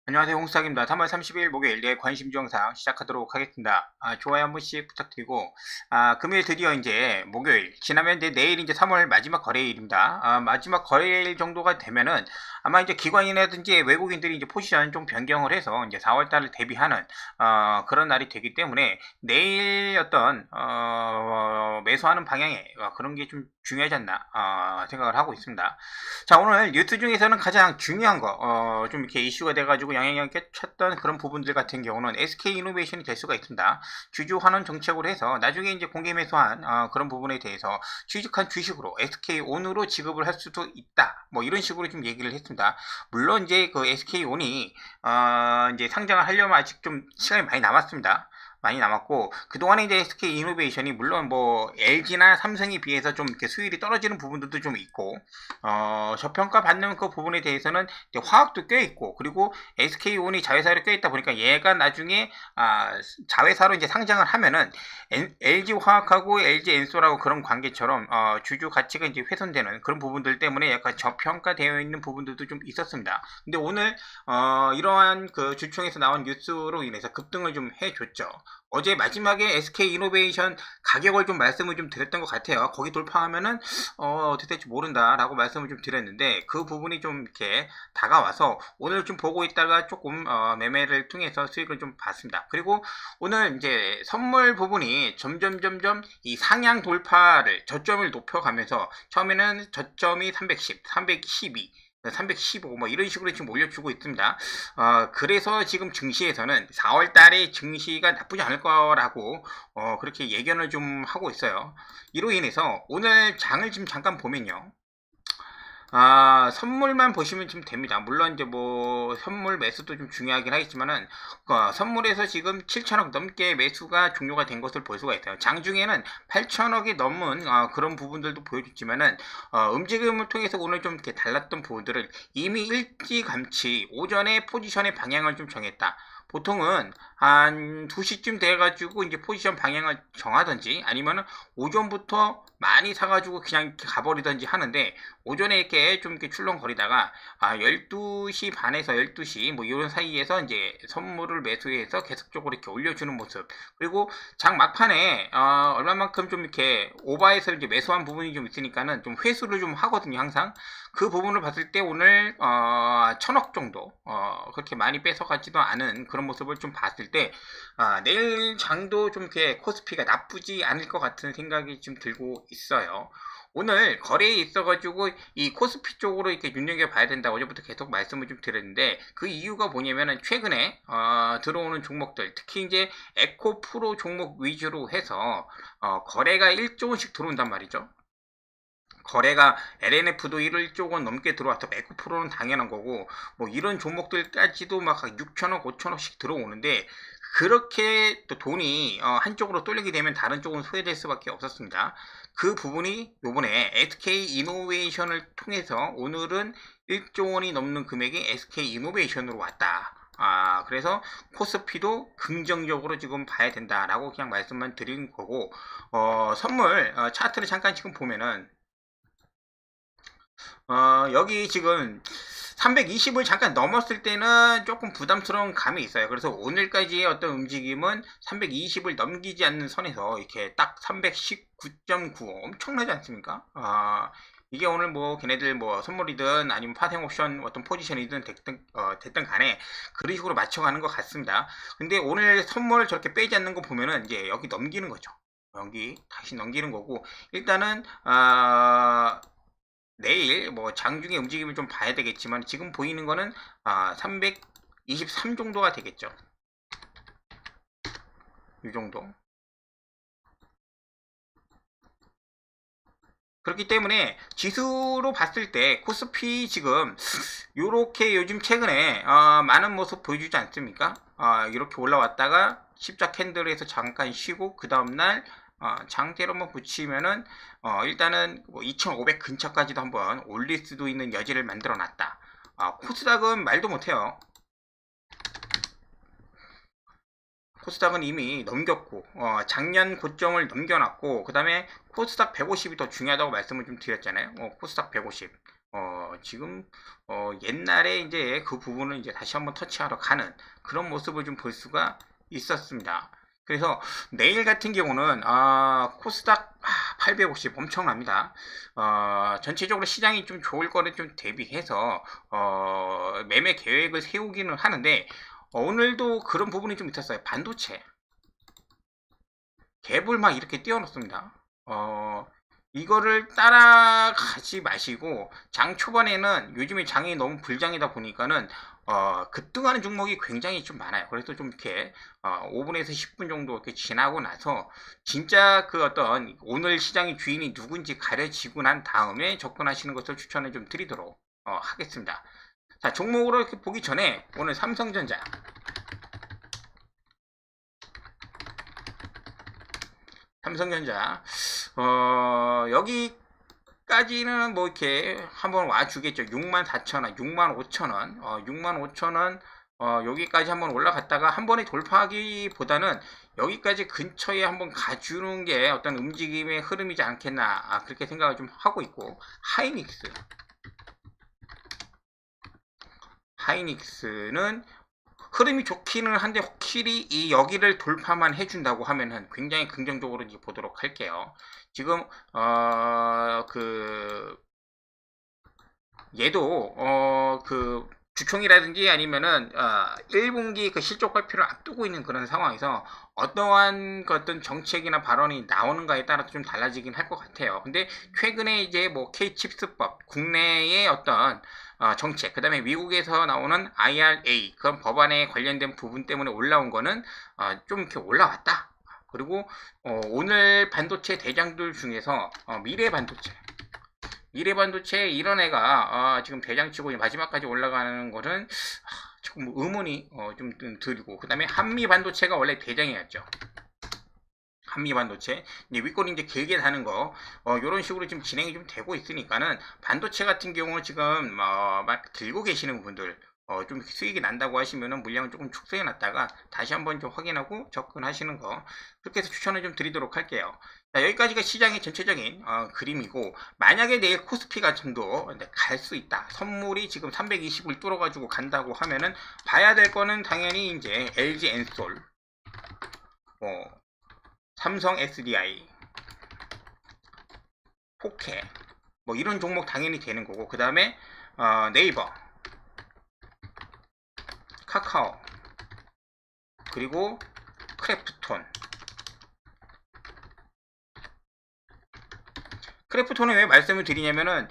안녕하세요. 홍수학입니다. 3월 30일 목요일 내 관심주 영상 시작하도록 하겠습니다. 좋아요 한 번씩 부탁드리고, 금요일 드디어 이제 목요일, 지나면 이제 내일 이제 3월 마지막 거래일입니다. 마지막 거래일 정도가 되면은 아마 이제 기관이라든지 외국인들이 이제 포지션 좀 변경을 해서 이제 4월 달을 대비하는, 그런 날이 되기 때문에 내일 어떤, 매수하는 방향에 그런 게 좀 중요하지 않나, 생각을 하고 있습니다. 자, 오늘 뉴스 중에서는 가장 중요한 거, 좀 이렇게 이슈가 돼가지고 영향력 끼쳤던 그런 부분들 같은 경우는 SK이노베이션이 될 수가 있습니다. 주주 환원 정책으로 해서 나중에 이제 공개 매수한 그런 부분에 대해서 취득한 주식으로 SK온으로 지급을 할 수도 있다. 뭐 이런 식으로 좀 얘기를 했습니다. 물론 이제 그 SK온이 이제 상장을 하려면 아직 좀 시간이 많이 남았습니다. 많이 남았고, 그동안에 이제 SK 이노베이션이 물론 뭐 LG나 삼성에 비해서 좀 이렇게 수율이 떨어지는 부분들도 좀 있고, 저평가 받는 그 부분에 대해서는 화학도 껴있고, 그리고 SK온이 자회사로 껴있다 보니까 얘가 나중에 자회사로 이제 상장을 하면은 LG화학하고 LG엔솔하고 그런 관계처럼 주주 가치가 이제 훼손되는 그런 부분들 때문에 약간 저평가되어 있는 부분들도 좀 있었습니다. 근데 오늘 이러한 그 주총에서 나온 뉴스로 인해서 급등을 좀 해줬죠. 어제 마지막에 SK이노베이션 가격을 좀 말씀을 좀 드렸던 것 같아요. 거기 돌파하면은 어떻게 될지 모른다라고 말씀을 좀 드렸는데 그 부분이 좀 이렇게 다가와서 오늘 좀 보고 있다가 조금 매매를 통해서 수익을 좀 봤습니다. 그리고 오늘 이제 선물 부분이 점점 이 상향 돌파를 저점을 높여가면서 처음에는 저점이 310, 312 315 뭐 이런 식으로 지금 올려주고 있습니다. 그래서 지금 증시에서는 4월 달에 증시가 나쁘지 않을 거라고 그렇게 예견을 좀 하고 있어요. 이로 인해서 오늘 장을 지금 잠깐 보면요. 선물만 보시면 좀 됩니다. 물론 이제 뭐 선물 매수도 좀 중요하긴 하겠지만은 선물에서 지금 7천억 넘게 매수가 종료가 된 것을 볼 수가 있어요. 장중에는 8천억이 넘은 그런 부분들도 보여줬지만은 움직임을 통해서 오늘 좀 이렇게 달랐던 부분들을 이미 일찌감치 오전에 포지션의 방향을 좀 정했다. 보통은 한 2시쯤 돼가지고 이제 포지션 방향을 정하든지 아니면은 오전부터 많이 사가지고 그냥 이렇게 가버리든지 하는데 오전에 이렇게 좀 이렇게 출렁거리다가 12시 반에서 12시 뭐 이런 사이에서 이제 선물을 매수해서 계속적으로 이렇게 올려주는 모습. 그리고 장 막판에 얼마만큼 좀 이렇게 오버해서 이제 매수한 부분이 좀 있으니까는 좀 회수를 좀 하거든요, 항상. 그 부분을 봤을 때 오늘 1,000억 정도 그렇게 많이 뺏어가지도 않은 그런 모습을 좀 봤을 때 내일 장도 좀 이렇게 코스피가 나쁘지 않을 것 같은 생각이 좀 들고 있어요. 오늘 거래에 있어가지고 이 코스피 쪽으로 이렇게 눈여겨봐야 된다 어제부터 계속 말씀을 좀 드렸는데 그 이유가 뭐냐면은 최근에 들어오는 종목들 특히 이제 에코프로 종목 위주로 해서 거래가 1조 원씩 들어온단 말이죠. 거래가 LNF도 1조 원 넘게 들어와서 에코프로는 당연한 거고 뭐 이런 종목들까지도 막 6천억 5천억씩 들어오는데 그렇게 또 돈이 한쪽으로 쏠리게 되면 다른 쪽은 소외될 수밖에 없었습니다. 그 부분이 요번에 SK이노베이션을 통해서 오늘은 1조 원이 넘는 금액이 SK이노베이션으로 왔다. 그래서 코스피도 긍정적으로 지금 봐야 된다라고 그냥 말씀만 드린 거고 선물 차트를 잠깐 지금 보면은 여기 지금 320을 잠깐 넘었을 때는 조금 부담스러운 감이 있어요. 그래서 오늘까지의 어떤 움직임은 320을 넘기지 않는 선에서 이렇게 딱 319.95 엄청나지 않습니까? 이게 오늘 뭐 걔네들 뭐 선물이든 아니면 파생 옵션 어떤 포지션이든 됐든 간에 그런 식으로 맞춰가는 것 같습니다. 근데 오늘 선물 저렇게 빼지 않는 거 보면은 이제 여기 넘기는 거죠. 여기 다시 넘기는 거고 일단은 내일 뭐 장중에 움직임을 좀 봐야 되겠지만 지금 보이는 거는 323 정도가 되겠죠. 이 정도. 그렇기 때문에 지수로 봤을 때 코스피 지금 요렇게 요즘 최근에 많은 모습 보여주지 않습니까? 이렇게 올라왔다가 십자 캔들에서 잠깐 쉬고 그 다음날 장대로 한번 붙이면은 일단은 뭐 2500 근처까지도 한번 올릴 수도 있는 여지를 만들어 놨다. 코스닥은 말도 못해요. 코스닥은 이미 넘겼고 작년 고점을 넘겨놨고 그 다음에 코스닥 150이 더 중요하다고 말씀을 좀 드렸잖아요. 코스닥 150 지금 옛날에 이제 그 부분을 이제 다시 한번 터치하러 가는 그런 모습을 좀 볼 수가 있었습니다. 그래서 내일 같은 경우는 코스닥 850 엄청납니다. 전체적으로 시장이 좀 좋을 거를 좀 대비해서 매매 계획을 세우기는 하는데 오늘도 그런 부분이 좀 있었어요. 반도체 갭을 막 이렇게 띄워놓습니다. 이거를 따라가지 마시고 장 초반에는 요즘에 장이 너무 불장이다 보니까는 급등하는 종목이 굉장히 좀 많아요. 그래서 좀 이렇게 5분에서 10분 정도 이렇게 지나고 나서 진짜 그 어떤 오늘 시장의 주인이 누군지 가려지고 난 다음에 접근하시는 것을 추천을 좀 드리도록 하겠습니다. 자, 종목으로 이렇게 보기 전에 오늘 삼성전자 여기까지는 뭐 이렇게 한번 와주겠죠. 64,000원, 65,000원, 65,000원, 여기까지 한번 올라갔다가 한 번에 돌파하기보다는 여기까지 근처에 한번 가주는 게 어떤 움직임의 흐름이지 않겠나, 그렇게 생각을 좀 하고 있고, 하이닉스는 흐름이 좋기는 한데 확실히 이 여기를 돌파만 해준다고 하면은 굉장히 긍정적으로 이제 보도록 할게요. 지금 얘도 그 주총이라든지 아니면은 1분기 그 실적 발표를 앞두고 있는 그런 상황에서 어떠한 어떤 정책이나 발언이 나오는가에 따라서 좀 달라지긴 할 것 같아요. 근데 최근에 이제 뭐 K칩스법 국내의 어떤 정책, 그 다음에 미국에서 나오는 IRA 그런 법안에 관련된 부분 때문에 올라온 거는 좀 이렇게 올라왔다. 그리고 오늘 반도체 대장들 중에서 미래반도체 이런 애가 지금 대장치고 마지막까지 올라가는 거는 조금 의문이 좀 들고, 그 다음에 한미반도체가 원래 대장이었죠. 한미반도체 이제 윗골이 이제 길게 다는 거 이런 식으로 지금 진행이 좀 되고 있으니까는 반도체 같은 경우 지금 막 들고 계시는 분들 좀 수익이 난다고 하시면은 물량을 조금 축소해 놨다가 다시 한번 좀 확인하고 접근하시는 거, 그렇게 해서 추천을 좀 드리도록 할게요. 자, 여기까지가 시장의 전체적인 그림이고, 만약에 내일 코스피가 정도 갈 수 있다, 선물이 지금 320을 뚫어 가지고 간다고 하면은 봐야 될 거는 당연히 이제 LG 엔솔, 삼성 SDI, 포케 뭐 이런 종목 당연히 되는 거고, 그 다음에 네이버, 카카오, 그리고 크래프톤은 왜 말씀을 드리냐면은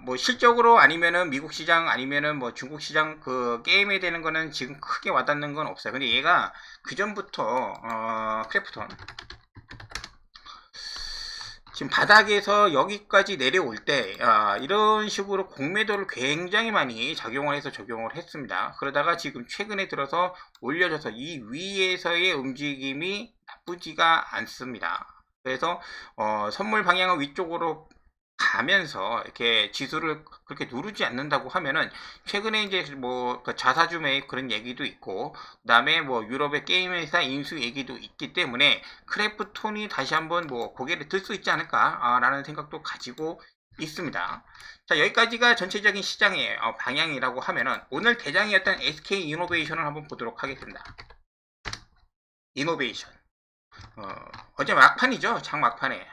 뭐 실적으로 아니면은 미국 시장 아니면은 뭐 중국 시장 그 게임에 되는 거는 지금 크게 와닿는 건 없어요. 근데 얘가 그 전부터 크래프톤 지금 바닥에서 여기까지 내려올 때 이런 식으로 공매도를 굉장히 많이 작용을 해서 적용을 했습니다. 그러다가 지금 최근에 들어서 올려져서 이 위에서의 움직임이 나쁘지가 않습니다. 그래서 선물 방향은 위쪽으로 가면서 이렇게 지수를 그렇게 누르지 않는다고 하면은, 최근에 이제 뭐 자사주 매입 그런 얘기도 있고, 그 다음에 뭐 유럽의 게임 회사 인수 얘기도 있기 때문에 크래프톤이 다시 한번 뭐 고개를 들 수 있지 않을까 라는 생각도 가지고 있습니다. 자, 여기까지가 전체적인 시장의 방향이라고 하면은 오늘 대장이었던 SK 이노베이션을 한번 보도록 하겠습니다. 이노베이션 어제 막판이죠. 장 막판에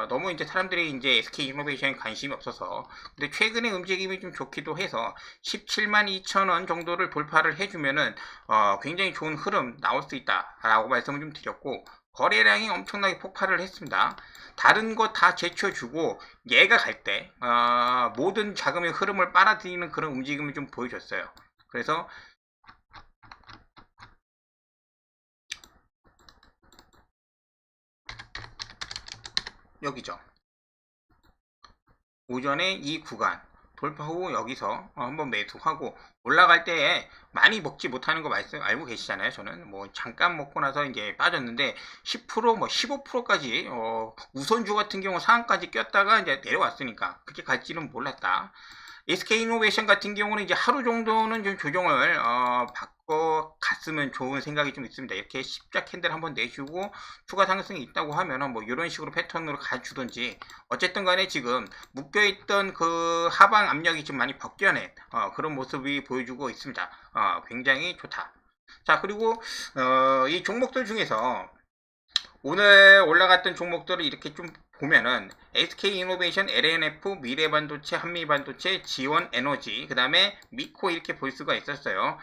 너무 이제 사람들이 이제 SK 이노베이션에 관심이 없어서, 근데 최근에 움직임이 좀 좋기도 해서 17만 2천 원 정도를 돌파를 해주면은 굉장히 좋은 흐름 나올 수 있다라고 말씀을 좀 드렸고, 거래량이 엄청나게 폭발을 했습니다. 다른 거 다 제쳐주고 얘가 갈 때 모든 자금의 흐름을 빨아들이는 그런 움직임을 좀 보여줬어요. 그래서 여기죠. 오전에 이 구간 돌파 후 여기서 한번 매수하고 올라갈 때 많이 먹지 못하는 거 말씀 알고 계시잖아요. 저는 뭐 잠깐 먹고 나서 이제 빠졌는데 10%뭐 15%까지 우선주 같은 경우 상한까지 꼈다가 이제 내려왔으니까 그렇게 갈지는 몰랐다. SK이노베이션 같은 경우는 이제 하루 정도는 좀 조정을 바꿔 갔으면 좋은 생각이 좀 있습니다. 이렇게 십자 캔들 한번 내주고 추가 상승이 있다고 하면은 뭐 이런 식으로 패턴으로 가주든지, 어쨌든 간에 지금 묶여있던 그 하방 압력이 좀 많이 벗겨낸 그런 모습이 보여주고 있습니다. 굉장히 좋다. 자, 그리고 이 종목들 중에서 오늘 올라갔던 종목들을 이렇게 좀 보면은 SK이노베이션, LNF, 미래반도체, 한미반도체, 지원에너지, 그 다음에 미코 이렇게 볼 수가 있었어요.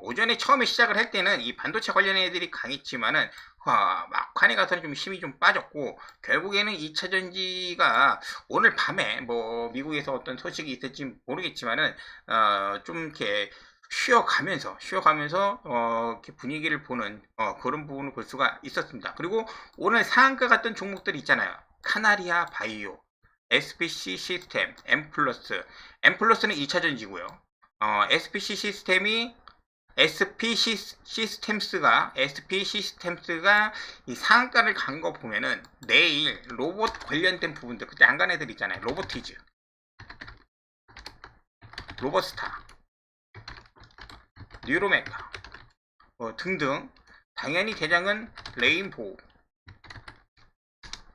오전에 처음에 시작을 할 때는 이 반도체 관련 애들이 강했지만은 막판에 가서는 좀 힘이 좀 빠졌고, 결국에는 2차전지가 오늘 밤에 뭐 미국에서 어떤 소식이 있을지 모르겠지만은 좀 이렇게 쉬어가면서 이렇게 분위기를 보는 그런 부분을 볼 수가 있었습니다. 그리고 오늘 상한가 같던 종목들 있잖아요. 카나리아 바이오, SPC 시스템, 엠플러스는 2차전지고요. SPC 시스템이 SP 시스템스가 이 상한가를 간 거 보면은 내일 로봇 관련된 부분들, 그때 안 간 애들 있잖아요. 로보티즈, 로버스타, 뉴로메카 등등, 당연히 대장은 레인보우,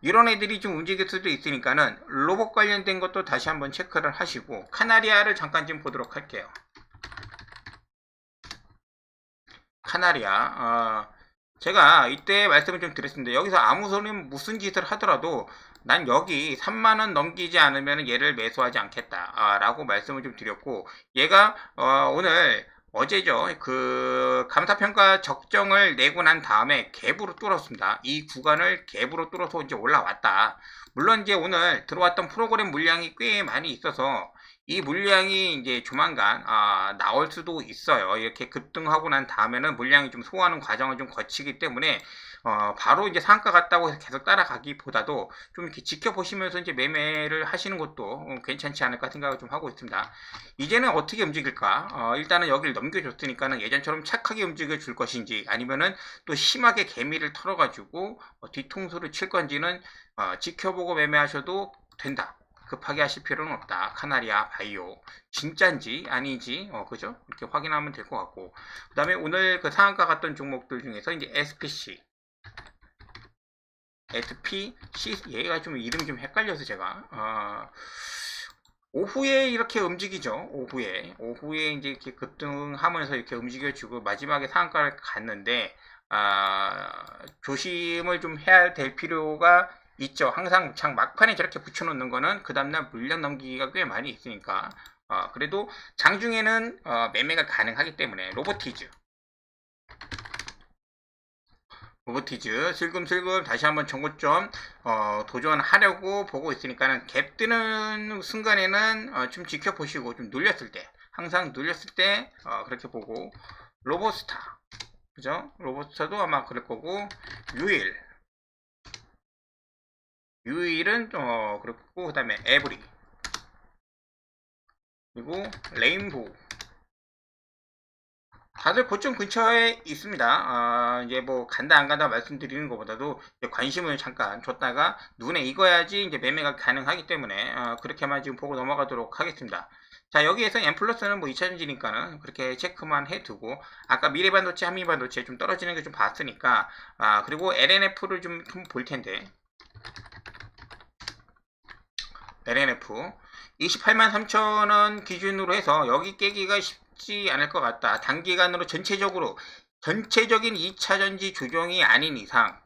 이런 애들이 좀 움직일 수도 있으니까는 로봇 관련된 것도 다시 한번 체크를 하시고, 카나리아를 잠깐 좀 보도록 할게요. 카나리아, 제가 이때 말씀을 좀 드렸습니다. 여기서 아무 소리 무슨 짓을 하더라도 난 여기 3만원 넘기지 않으면 얘를 매수하지 않겠다 라고 말씀을 좀 드렸고, 얘가 오늘 어제죠, 그 감사평가 적정을 내고 난 다음에 갭으로 뚫었습니다. 이 구간을 갭으로 뚫어서 이제 올라왔다. 물론 이제 오늘 들어왔던 프로그램 물량이 꽤 많이 있어서 이 물량이 이제 조만간 나올 수도 있어요. 이렇게 급등하고 난 다음에는 물량이 좀 소화하는 과정을 좀 거치기 때문에 바로 이제 상가 같다고 해서 계속 따라가기보다도 좀 이렇게 지켜보시면서 이제 매매를 하시는 것도 괜찮지 않을까 생각을 좀 하고 있습니다. 이제는 어떻게 움직일까? 일단은 여기를 넘겨줬으니까는 예전처럼 착하게 움직여 줄 것인지, 아니면은 또 심하게 개미를 털어가지고 뒤통수를 칠 건지는 지켜보고 매매하셔도 된다. 급하게 하실 필요는 없다. 카나리아 바이오 진짠지 아니지 그죠? 이렇게 확인하면 될 것 같고, 그 다음에 오늘 그 상한가 갔던 종목들 중에서 이제 SPC 얘가 좀 이름이 좀 헷갈려서 제가 오후에 이렇게 움직이죠. 오후에 이제 이렇게 급등하면서 이렇게 움직여주고 마지막에 상한가를 갔는데 조심을 좀 해야 될 필요가 있죠. 항상 장 막판에 저렇게 붙여놓는 거는 그 다음날 물량 넘기기가 꽤 많이 있으니까 그래도 장중에는 매매가 가능하기 때문에 로보티즈 슬금슬금 다시 한번 정고점 도전하려고 보고 있으니까는, 갭 뜨는 순간에는 좀 지켜보시고, 좀 눌렸을 때, 항상 눌렸을 때 그렇게 보고, 로보스타, 그죠? 로보스타도 아마 그럴 거고, 유일은 그렇고, 그 다음에 에브리, 그리고 레인보우, 다들 고점 근처에 있습니다. 이제 뭐 간다 안 간다 말씀드리는 것보다도 관심을 잠깐 줬다가 눈에 익어야지 이제 매매가 가능하기 때문에 그렇게만 지금 보고 넘어가도록 하겠습니다. 자, 여기에서 M+는 뭐 2차전지니까는 그렇게 체크만 해두고, 아까 미래반도체, 한미반도체 좀 떨어지는 게 좀 봤으니까, 그리고 LNF를 좀 볼 텐데, LNF 28만 3천원 기준으로 해서 여기 깨기가 쉽지 않을 것 같다. 단기간으로 전체적인 2차전지 조정이 아닌 이상,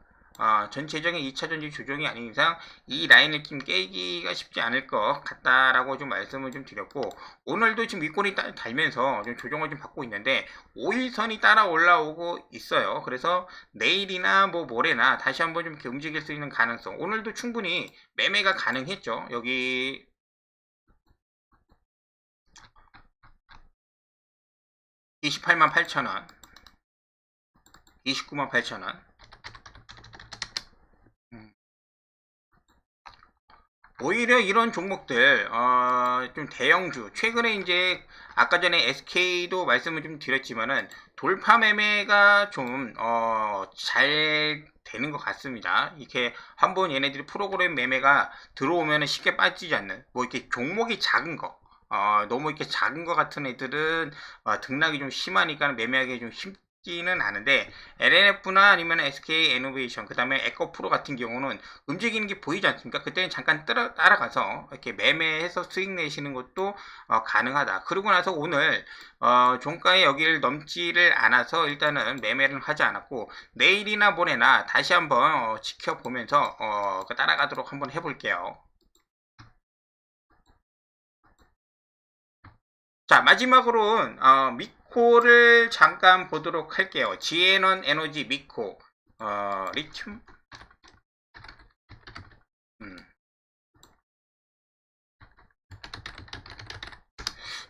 이 라인을 좀 깨기가 쉽지 않을 것 같다라고 좀 말씀을 좀 드렸고, 오늘도 지금 윗골이 달면서 좀 조정을 좀 받고 있는데 5일선이 따라 올라오고 있어요. 그래서 내일이나 뭐 모레나 다시 한번 좀 이렇게 움직일 수 있는 가능성, 오늘도 충분히 매매가 가능했죠. 여기 28만 8천원, 29만 8천원. 오히려 이런 종목들, 좀 대형주, 최근에 이제 아까 전에 SK도 말씀을 좀 드렸지만은 돌파 매매가 좀 잘 되는 것 같습니다. 이렇게 한번 얘네들이 프로그램 매매가 들어오면 쉽게 빠지지 않는, 뭐 이렇게 종목이 작은 거, 너무 이렇게 작은 것 같은 애들은 등락이 좀 심하니까 매매하기 좀 쉽지는 않은데, LNF나 아니면 SK 이노베이션, 그 다음에 에코프로 같은 경우는 움직이는 게 보이지 않습니까? 그때는 잠깐 따라가서 이렇게 매매해서 수익 내시는 것도 가능하다. 그러고 나서 오늘 종가에 여기를 넘지를 않아서 일단은 매매를 하지 않았고, 내일이나 모레나 다시 한번 지켜보면서 따라가도록 한번 해볼게요. 자, 마지막으로는 미코를 잠깐 보도록 할게요. 지에넌 에너지 미코, 리튬.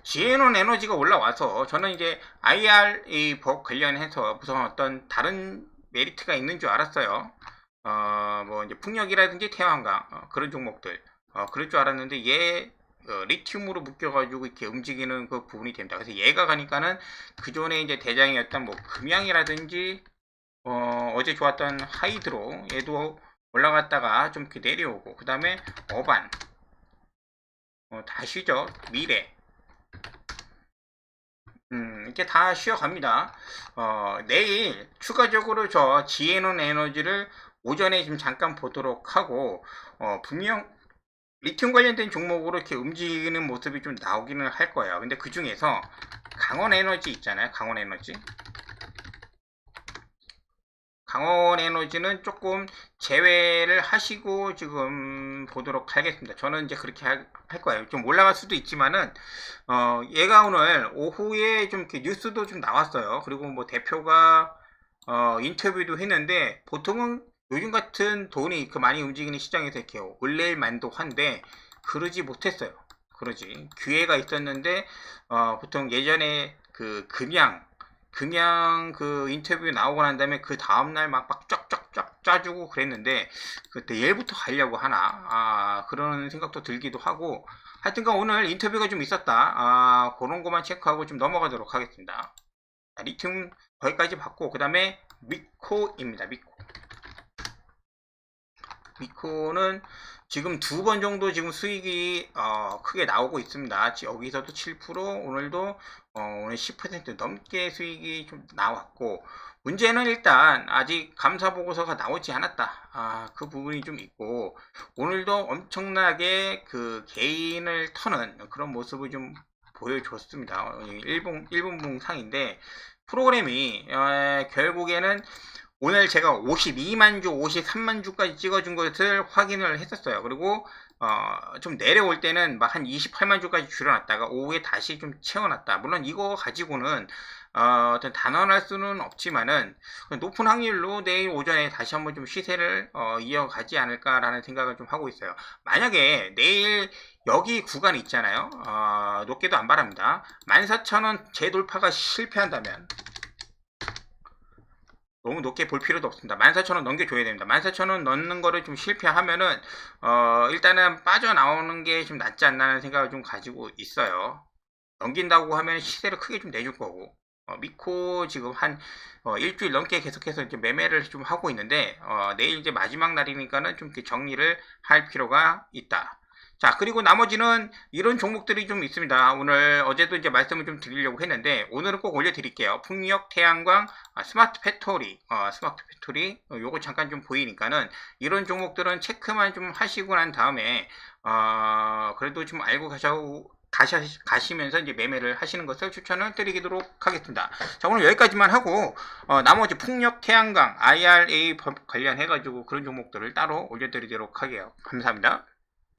지에논 에너지가 올라와서 저는 이제 IRA 법 관련해서 무슨 어떤 다른 메리트가 있는 줄 알았어요. 뭐 이제 풍력이라든지 태양광 그런 종목들 그럴 줄 알았는데 얘 리튬으로 묶여가지고 이렇게 움직이는 그 부분이 됩니다. 그래서 얘가 가니까는 그전에 이제 대장이었던 뭐 금양이라든지 어제 좋았던 하이드로 얘도 올라갔다가 좀 이렇게 내려오고, 그 다음에 어반 다 쉬죠. 미래 이렇게 다 쉬어갑니다. 내일 추가적으로 저 지에논 에너지를 오전에 좀 잠깐 보도록 하고, 분명 리튬 관련된 종목으로 이렇게 움직이는 모습이 좀 나오기는 할 거예요. 근데 그 중에서 강원 에너지 있잖아요. 강원 에너지. 강원 에너지는 조금 제외를 하시고 지금 보도록 하겠습니다. 저는 이제 그렇게 할 거예요. 좀 올라갈 수도 있지만은, 얘가 오늘 오후에 좀 이렇게 뉴스도 좀 나왔어요. 그리고 뭐 대표가, 인터뷰도 했는데, 보통은 요즘 같은 돈이 그 많이 움직이는 시장에서 이렇게 올릴 만도 한데, 그러지 못했어요. 그러지. 기회가 있었는데, 보통 예전에 그 금양 그 인터뷰 나오고 난 다음에 그 다음날 막 쫙쫙쫙 짜주고 그랬는데, 그때 얘부터 가려고 하나 그런 생각도 들기도 하고, 하여튼간 오늘 인터뷰가 좀 있었다. 그런 것만 체크하고 좀 넘어가도록 하겠습니다. 리튬 거기까지 봤고, 그 다음에 미코입니다. 미코는 지금 두 번 정도 지금 수익이 크게 나오고 있습니다. 여기서도 7%, 오늘도 오늘 10% 넘게 수익이 좀 나왔고, 문제는 일단 아직 감사 보고서가 나오지 않았다. 그 부분이 좀 있고, 오늘도 엄청나게 그 개인을 터는 그런 모습을 좀 보여줬습니다. 1분봉 상인데, 프로그램이 결국에는 오늘 제가 52만 주, 53만 주까지 찍어준 것을 확인을 했었어요. 그리고 좀 내려올 때는 막 한 28만 주까지 줄여놨다가 오후에 다시 좀 채워놨다. 물론 이거 가지고는 어떤 단언할 수는 없지만은 높은 확률로 내일 오전에 다시 한번 좀 시세를 이어가지 않을까라는 생각을 좀 하고 있어요. 만약에 내일 여기 구간 있잖아요. 높게도 안 바랍니다. 14,000원 재돌파가 실패한다면, 너무 높게 볼 필요도 없습니다. 14,000원 넘겨줘야 됩니다. 14,000원 넣는 거를 좀 실패하면은, 일단은 빠져나오는 게 좀 낫지 않나는 생각을 좀 가지고 있어요. 넘긴다고 하면 시세를 크게 좀 내줄 거고, 미코 지금 한, 일주일 넘게 계속해서 이제 매매를 좀 하고 있는데, 내일 이제 마지막 날이니까는 좀 이렇게 정리를 할 필요가 있다. 자, 그리고 나머지는 이런 종목들이 좀 있습니다. 오늘 어제도 이제 말씀을 좀 드리려고 했는데, 오늘은 꼭 올려드릴게요. 풍력, 태양광, 스마트 팩토리, 요거 잠깐 좀 보이니까는 이런 종목들은 체크만 좀 하시고 난 다음에, 그래도 좀 알고 가시면서 이제 매매를 하시는 것을 추천을 드리도록 하겠습니다. 자, 오늘 여기까지만 하고, 나머지 풍력, 태양광, IRA 관련해가지고 그런 종목들을 따로 올려드리도록 하게요. 감사합니다.